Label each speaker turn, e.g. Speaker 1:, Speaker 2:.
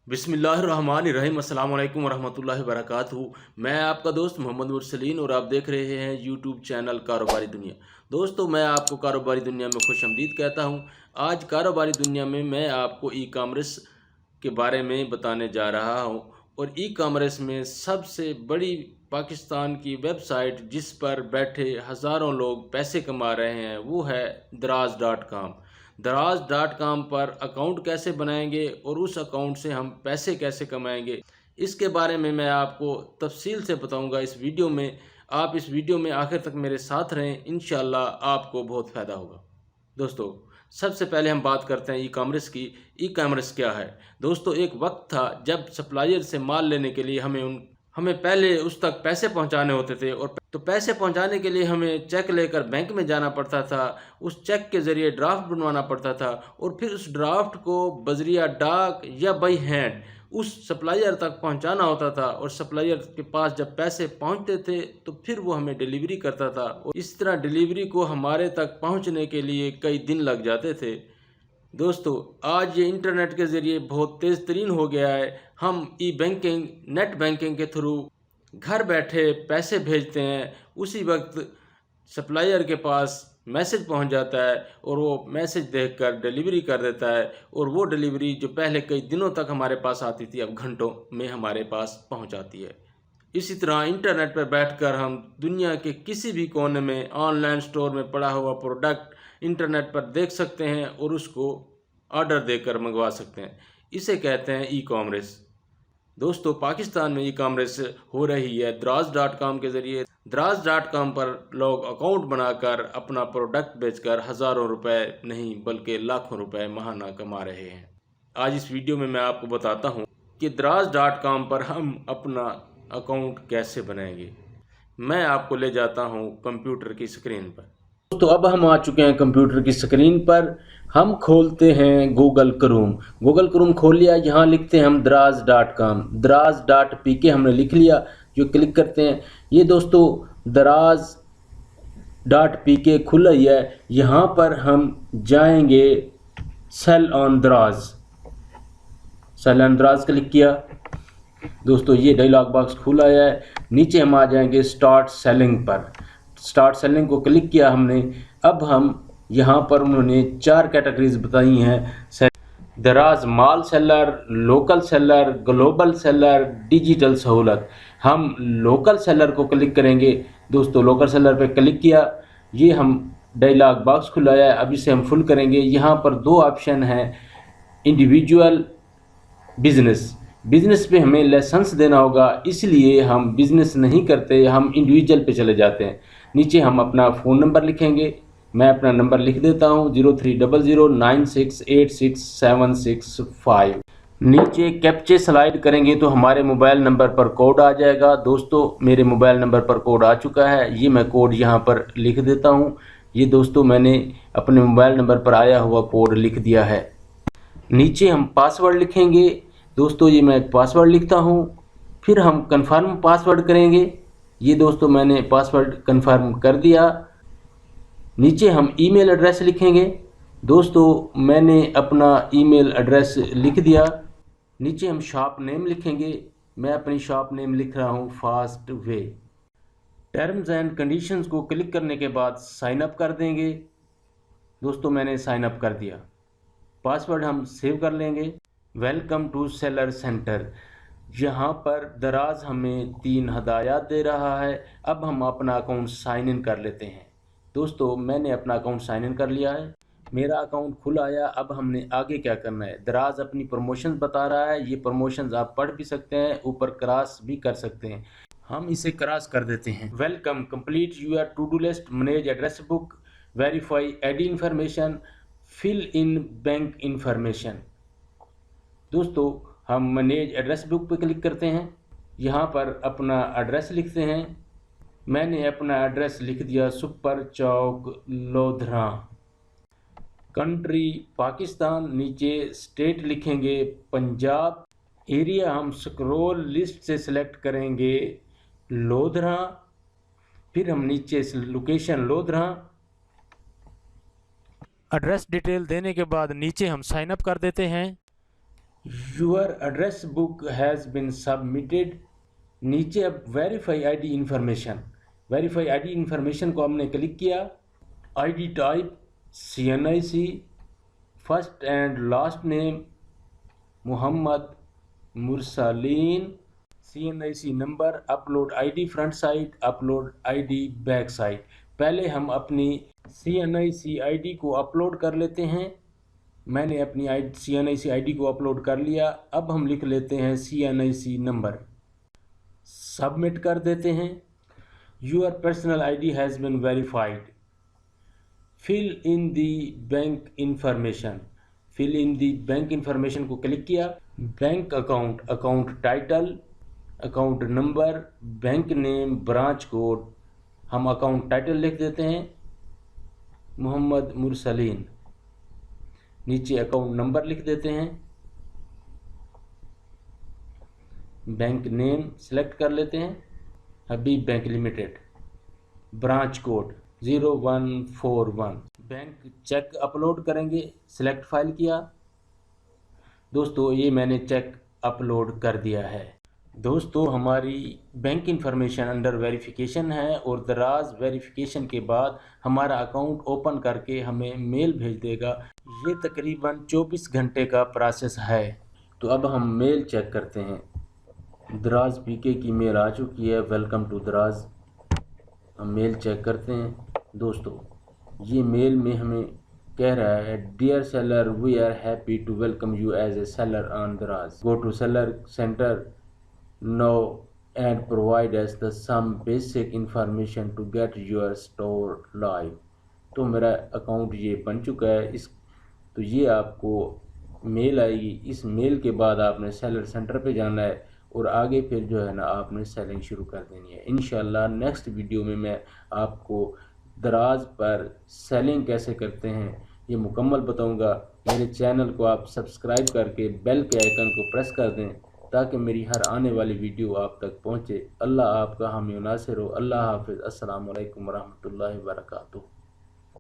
Speaker 1: बिस्मिल्लाहिर्रहमानिर्रहीम। अस्सलाम वालेकुम वरहमतुल्लाहि वबरकातुहू। मैं आपका दोस्त मोहम्मद मुरसलीन और आप देख रहे हैं यूट्यूब चैनल कारोबारी दुनिया। दोस्तों, मैं आपको कारोबारी दुनिया में खुशामदीद कहता हूं। आज कारोबारी दुनिया में मैं आपको ई कॉमर्स के बारे में बताने जा रहा हूं। और ई कॉमर्स में सबसे बड़ी पाकिस्तान की वेबसाइट जिस पर बैठे हज़ारों लोग पैसे कमा रहे हैं वो है दराज.com। दराज.com पर अकाउंट कैसे बनाएंगे और उस अकाउंट से हम पैसे कैसे कमाएंगे, इसके बारे में मैं आपको तफसील से बताऊंगा इस वीडियो में। आप इस वीडियो में आखिर तक मेरे साथ रहें, इंशाल्लाह आपको बहुत फ़ायदा होगा। दोस्तों, सबसे पहले हम बात करते हैं ई कॉमर्स की। ई कॉमर्स क्या है? दोस्तों, एक वक्त था जब सप्लायर से माल लेने के लिए हमें पहले उस तक पैसे पहुंचाने होते थे, और तो पैसे पहुंचाने के लिए हमें चेक लेकर बैंक में जाना पड़ता था। उस चेक के ज़रिए ड्राफ्ट बनवाना पड़ता था और फिर उस ड्राफ्ट को बजरिया डाक या बाई हैंड उस सप्लायर तक पहुंचाना होता था। और सप्लायर के पास जब पैसे पहुंचते थे तो फिर वो हमें डिलीवरी करता था, और इस तरह डिलीवरी को हमारे तक पहुंचने के लिए कई दिन लग जाते थे। दोस्तों, आज ये इंटरनेट के ज़रिए बहुत तेज़ तरीन हो गया है। हम ई बैंकिंग, नेट बैंकिंग के थ्रू घर बैठे पैसे भेजते हैं, उसी वक्त सप्लायर के पास मैसेज पहुंच जाता है और वो मैसेज देखकर डिलीवरी कर देता है। और वो डिलीवरी जो पहले कई दिनों तक हमारे पास आती थी, अब घंटों में हमारे पास पहुंच जाती है। इसी तरह इंटरनेट पर बैठकर हम दुनिया के किसी भी कोने में ऑनलाइन स्टोर में पड़ा हुआ प्रोडक्ट इंटरनेट पर देख सकते हैं और उसको ऑर्डर देकर मंगवा सकते हैं। इसे कहते हैं ई कॉमर्स। दोस्तों, पाकिस्तान में ई कॉमर्स हो रही है दराज.com के ज़रिए। दराज.com पर लोग अकाउंट बनाकर अपना प्रोडक्ट बेचकर हज़ारों रुपए नहीं बल्कि लाखों रुपए महाना कमा रहे हैं। आज इस वीडियो में मैं आपको बताता हूँ कि दराज.com पर हम अपना अकाउंट कैसे बनाएंगे। मैं आपको ले जाता हूँ कंप्यूटर की स्क्रीन पर। दोस्तों, अब हम आ चुके हैं कंप्यूटर की स्क्रीन पर। हम खोलते हैं गूगल क्रोम। गूगल क्रोम खोल लिया, यहाँ लिखते हैं हम दराज.com। दराज.pk हमने लिख लिया, जो क्लिक करते हैं ये दोस्तों दराज.pk खुला ही है। यहाँ पर हम जाएंगे सेल ऑन दराज। सेल ऑन दराज क्लिक किया। दोस्तों, ये डायलॉग बॉक्स खुला है। नीचे हम आ जाएंगे स्टार्ट सेलिंग पर। स्टार्ट सेलिंग को क्लिक किया हमने। अब हम यहाँ पर उन्होंने 4 कैटेगरीज बताई हैं: दराज माल seller, local seller, global seller, digital सहूलत। हम लोकल सेलर को क्लिक करेंगे। दोस्तों, लोकल सेलर पे क्लिक किया, ये हम डायलॉग बॉक्स खुलाया है। अब इसे हम फुल करेंगे। यहाँ पर 2 ऑप्शन हैं, इंडिविजुअल, बिजनेस। बिजनेस पे हमें लाइसेंस देना होगा, इसलिए हम बिजनेस नहीं करते, हम इंडिविजुअल पे चले जाते हैं। नीचे हम अपना फ़ोन नंबर लिखेंगे। मैं अपना नंबर लिख देता हूँ 030096866765। नीचे कैप्चे स्लाइड करेंगे तो हमारे मोबाइल नंबर पर कोड आ जाएगा। दोस्तों, मेरे मोबाइल नंबर पर कोड आ चुका है, ये मैं कोड यहाँ पर लिख देता हूँ। ये दोस्तों, मैंने अपने मोबाइल नंबर पर आया हुआ कोड लिख दिया है। नीचे हम पासवर्ड लिखेंगे। दोस्तों, ये मैं एक पासवर्ड लिखता हूँ। फिर हम कंफर्म पासवर्ड करेंगे। ये दोस्तों, मैंने पासवर्ड कंफर्म कर दिया। नीचे हम ईमेल एड्रेस लिखेंगे। दोस्तों, मैंने अपना ईमेल एड्रेस लिख दिया। नीचे हम शॉप नेम लिखेंगे। मैं अपनी शॉप नेम लिख रहा हूँ fast way. Terms and conditions को क्लिक करने के बाद साइन अप कर देंगे। दोस्तों, मैंने साइन अप कर दिया। पासवर्ड हम सेव कर लेंगे। Welcome to seller centre. यहाँ पर दराज हमें 3 हदायत दे रहा है। अब हम अपना अकाउंट साइन इन कर लेते हैं। दोस्तों, मैंने अपना अकाउंट साइन इन कर लिया है, मेरा अकाउंट खुल आया। अब हमने आगे क्या करना है? दराज अपनी प्रमोशंस बता रहा है, ये प्रमोशंस आप पढ़ भी सकते हैं, ऊपर क्रॉस भी कर सकते हैं। हम इसे क्रॉस कर देते हैं। Welcome, complete your to do list, manage address book, verify ID information, fill in bank information. दोस्तों, हम मैनेज एड्रेस बुक पे क्लिक करते हैं। यहाँ पर अपना एड्रेस लिखते हैं। मैंने अपना एड्रेस लिख दिया सुपर चौक, लोधरा। कंट्री पाकिस्तान। नीचे स्टेट लिखेंगे पंजाब। एरिया हम स्क्रॉल लिस्ट से सिलेक्ट करेंगे लोधरा। फिर हम नीचे लोकेशन लोधरा। एड्रेस डिटेल देने के बाद नीचे हम साइन अप कर देते हैं। Your address book has been submitted. नीचे अब verify ID information, verify ID information को हमने क्लिक किया। ID type CNIC, first and last name Mohammad Mursleen, CNIC number, upload ID front side, upload ID back side. पहले हम अपनी CNIC आईडी को upload कर लेते हैं। मैंने अपनी CNIC आईडी को अपलोड कर लिया। अब हम लिख लेते हैं CNIC नंबर, सबमिट कर देते हैं। Your personal ID has been verified. Fill in the bank information, fill in the bank information को क्लिक किया। Bank account, account title, account number, bank name, branch code. हम अकाउंट टाइटल लिख देते हैं मोहम्मद मुरसलीन। नीचे अकाउंट नंबर लिख देते हैं। बैंक नेम सेलेक्ट कर लेते हैं Habib bank limited. Branch code 0141। Bank cheque upload करेंगे, सिलेक्ट फाइल किया। दोस्तों ये मैंने चेक अपलोड कर दिया है। दोस्तों हमारी बैंक इंफॉर्मेशन अंडर वेरिफिकेशन है और दराज वेरिफिकेशन के बाद हमारा अकाउंट ओपन करके हमें मेल भेज देगा। ये तकरीबन 24 घंटे का प्रोसेस है। तो अब हम मेल चेक करते हैं। दराज PK की मेल आ चुकी है, वेलकम टू दराज। हम मेल चेक करते हैं। दोस्तों ये मेल में हमें कह रहा है, dear seller, we are happy to welcome you as a seller on Daraz. Go to seller centre now and provide us the some basic information to get your store live। तो मेरा अकाउंट ये बन चुका है। तो ये आपको मेल आएगी। इस मेल के बाद आपने सेलर सेंटर पे जाना है और आगे फिर जो है ना आपने सेलिंग शुरू कर देनी है। इंशाल्लाह नेक्स्ट वीडियो में मैं आपको दराज पर सेलिंग कैसे करते हैं ये मुकम्मल बताऊंगा। मेरे चैनल को आप सब्सक्राइब करके बेल के आइकन को प्रेस कर दें ताकि मेरी हर आने वाली वीडियो आप तक पहुंचे। अल्लाह आपका हामी नासिर हो। अल्लाह हाफिज़। अस्सलामु अलैकुम वरहमतुल्लाहि वबरकातुहू।